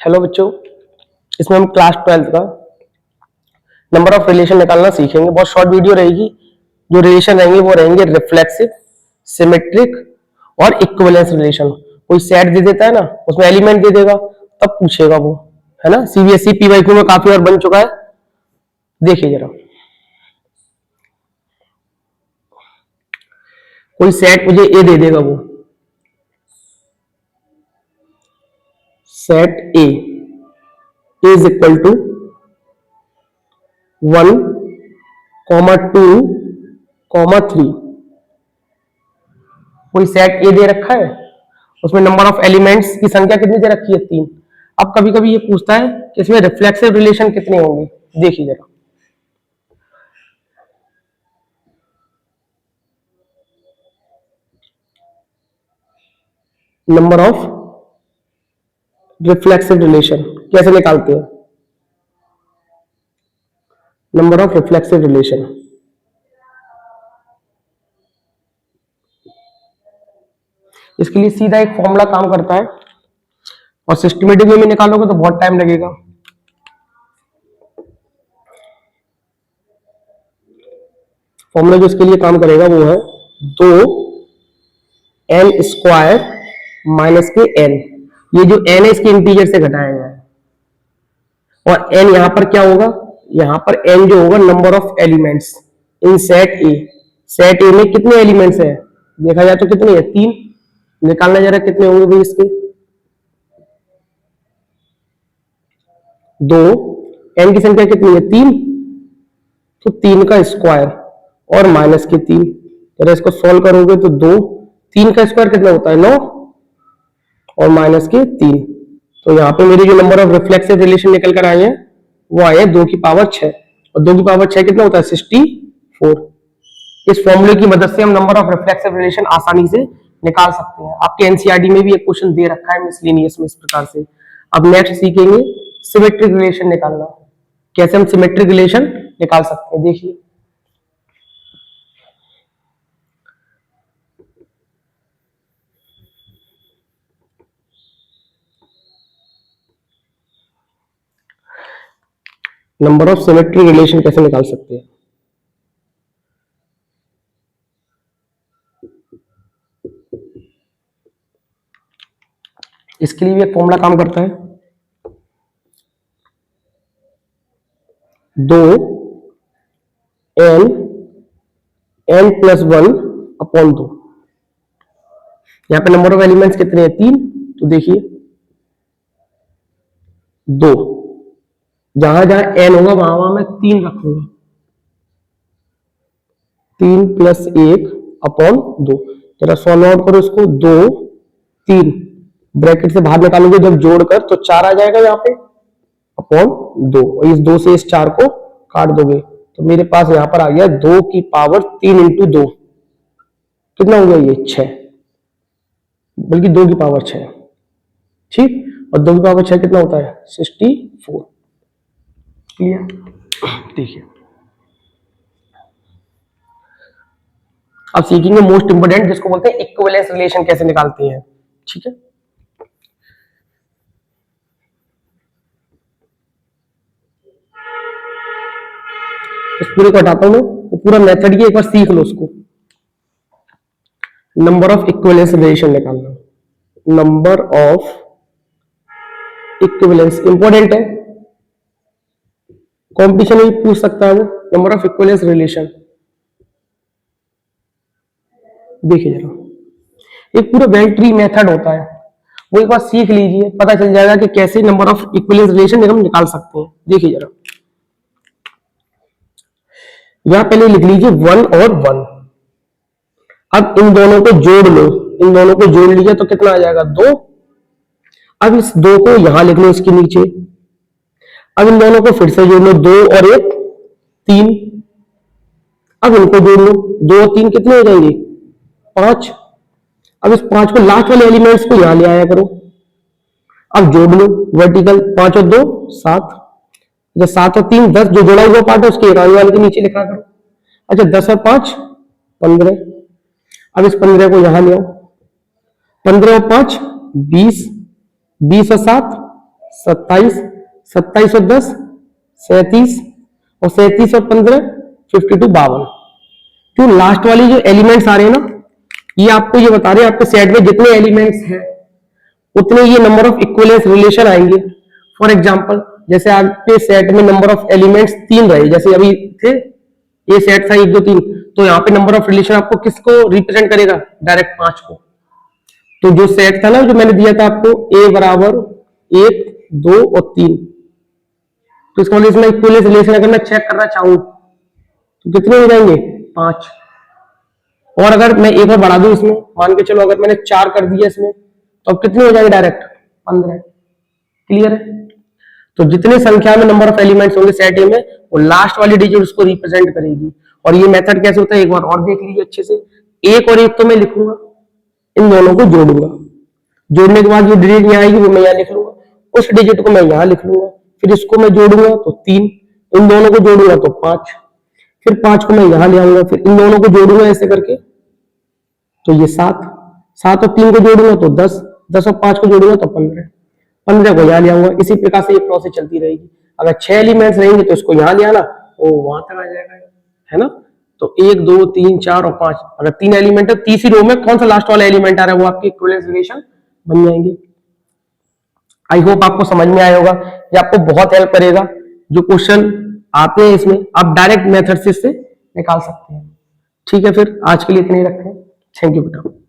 Hello बच्चों, इसमें हम क्लास 12th का नंबर ऑफ रिलेशन निकालना सीखेंगे। बहुत शॉर्ट वीडियो रहेगी। जो रिलेशन रहेंगे वो रहेंगे रिफ्लेक्सिव, सिमेट्रिक और इक्विवेलेंस रिलेशन। कोई सेट दे देता है ना, उसमें एलिमेंट दे देगा, तब पूछेगा वो, है ना। सीबीएसई पीवाईक्यू में काफी बार बन चुका है। देखिए जरा, कोई सेट मुझे ए दे देगा, वो set A is equal to 1, 2, 3। कोई सेट ए दे रखा है, उसमें नंबर ऑफ एलिमेंट्स की संख्या कितनी दे रखी है, 3। अब कभी कभी ये पूछता है कि इसमें रिफ्लेक्सिव रिलेशन कितने होंगे। देखिए जरा, नंबर ऑफ रिफ्लेक्सिव रिलेशन कैसे निकालते हैं। नंबर ऑफ रिफ्लेक्सिव रिलेशन, इसके लिए सीधा एक फॉर्मूला काम करता है, और सिस्टमेटिक वे में निकालोगे तो बहुत टाइम लगेगा। फॉर्मूला जो इसके लिए काम करेगा वो है 2n² माइनस के n। ये जो n है इसके इंटीजर से घटाया गया है, और n यहां पर क्या होगा, यहां पर n जो होगा number of elements in set A. Set ए में कितने एलिमेंट्स है, देखा जाए तो कितने हैं, 3। निकालना जरा कितने होंगे भाई इसके, 2, n की संख्या कितनी है, 3, तो 3 का स्क्वायर और माइनस के 3। जरा इसको सॉल्व करोगे तो 2, 3 का स्क्वायर कितना होता है, 9, और माइनस के 3। तो यहाँ पे मेरी जो नंबर ऑफ रिफ्लेक्सिव रिलेशन निकल कर आए हैं वो आए 2 की पावर 6, और 2 की पावर 6 कितना होता है, 64। इस फॉर्मूले की मदद से हम नंबर ऑफ रिफ्लेक्सिव रिलेशन आसानी से निकाल सकते हैं। आपके एनसीईआरटी में भी एक क्वेश्चन दे रखा है मिसलेनियस में इस प्रकार से। अब नेक्स्ट सीखेंगे सिमेट्रिक रिलेशन निकालना, कैसे हम सिमेट्रिक रिलेशन निकाल सकते हैं। देखिए, नंबर ऑफ सिमेट्रिक रिलेशन कैसे निकाल सकते हैं। इसके लिए भी एक फॉर्मूला काम करता है, 2n+1/2। यहां पे नंबर ऑफ एलिमेंट्स कितने हैं, 3। तो देखिए 2, जहां जहां n होगा वहां वहां मैं 3 रखूंगा, 3+1/2। जरा सॉल्व आउट करो इसको, 2, 3 ब्रैकेट से बाहर निकालोगे जब जोड़कर तो 4 आ जाएगा यहाँ पे, अपॉन 2, और इस 2 से इस 4 को काट दोगे तो मेरे पास यहाँ पर आ गया 2 की पावर 3 इंटू 2। कितना हो गया ये, 6, बल्कि 2 की पावर 6, ठीक। और 2 की पावर 6 कितना होता है, 64। क्लियर। देखिए, अब सीखेंगे मोस्ट इंपोर्टेंट, जिसको बोलते हैं इक्विवेलेंस रिलेशन कैसे निकालते हैं, ठीक है। इस पूरे को हटाता हूं मैं, वो पूरा मेथड ही एक बार सीख लो उसको। नंबर ऑफ इक्विवेलेंस रिलेशन निकालना, नंबर ऑफ इक्विवेलेंस इंपॉर्टेंट है, कंपटीशन में पूछ सकता है वो। नंबर ऑफ इक्विवेलेंस रिलेशन, देखिए जरा, एक पूरा वेल ट्री मेथड होता है, वो एक बार सीख लीजिए, पता चल जाएगा कि कैसे नंबर ऑफ इक्विवेलेंस रिलेशन हम निकाल सकते हैं। देखिए जरा, यहां पहले लिख लीजिए 1 और 1। अब इन दोनों को जोड़ लो, इन दोनों को जोड़ लीजिए तो कितना आ जाएगा, 2। अब इस 2 को यहां लिख लो इसके नीचे। अब इन दोनों को फिर से जोड़ लो, 2 और 1 3। अब इनको जोड़ लो, 2 और 3 कितने हो जाएंगे, 5। अब इस 5 को, लास्ट वाले एलिमेंट्स को यहां ले आया करो। अब जोड़ लो वर्टिकल, 5 और 2 7, जब 7 और 3 10, जो जोड़ा हुआ पार्ट है उसके आगे वाले के नीचे लिखा करो। अच्छा, 10 और 5 15। अब इस 15 को यहां ले आओ, 15 और 5 20, 20 और 7 27, 27 और 10 37, और 37 और 15 52 52। तो लास्ट वाली जो एलिमेंट्स आ रहे हैं ना, ये आपको ये बता रहे हैं आपके सेट में जितने एलिमेंट्स हैं उतने ये नंबर ऑफ इक्विवेलेंस रिलेशन आएंगे। फॉर एग्जांपल जैसे आपके सेट में नंबर ऑफ एलिमेंट्स 3 रहे, जैसे अभी थे ये सेट था 1 2 3, तो यहाँ पे नंबर ऑफ रिलेशन आपको किसको रिप्रेजेंट करेगा, डायरेक्ट 5 को। तो जो सेट था ना जो मैंने दिया था आपको ए बराबर 1 2 और 3, तो इसका मतलब इसमें इक्विवेलेंस रिलेशन अगर मैं चेक करना चाहूं तो कितने हो जाएंगे 5। और अगर मैं एक और बढ़ा दूं इसमें, मान के चलो अगर मैंने 4 कर दिया इसमें, तो अब कितने हो जाएंगे डायरेक्ट 15। क्लियर है। तो जितने संख्या में नंबर ऑफ एलिमेंट्स होंगे सेट ए में, वो लास्ट वाली डिजिट उसको रिप्रेजेंट करेगी। और ये मेथड कैसे होता है एक बार और देख लीजिए अच्छे से। एक और एक तो मैं लिखूंगा, इन दोनों को जोड़ूंगा, जोड़ने के बाद जो डिजिट यहाँ आएगी वो मैं यहाँ लिख लूंगा, उस डिजिट को मैं यहाँ लिख लूंगा, फिर इसको मैं जोड़ूंगा तो 3, इन दोनों को जोड़ूंगा तो 5, फिर 5 को मैं यहाँ ले आऊंगा, फिर इन दोनों को जोड़ूंगा ऐसे करके तो ये 7, 7 और 3 को जोड़ूंगा तो 10, 10 और 5 को जोड़ूंगा तो 15, 15 को यहाँ ले आऊंगा। इसी प्रकार से ये प्रोसेस चलती रहेगी। अगर 6 एलिमेंट्स रहेंगे तो इसको यहाँ ले आना, वो वहां तक आ जाएगा, है ना। तो 1 2 3 4 और 5, अगर 3 एलिमेंट है, तीसरी रो में कौन सा लास्ट वाला एलिमेंट आ रहा है वो आपके इक्विवेलेंस रिलेशन बन जाएंगे। आई होप आपको समझ में आया होगा, ये आपको बहुत हेल्प करेगा। जो क्वेश्चन आते हैं इसमें आप डायरेक्ट मेथड से इससे निकाल सकते हैं। ठीक है, फिर आज के लिए इतने ही रखते हैं। थैंक यू बेटा।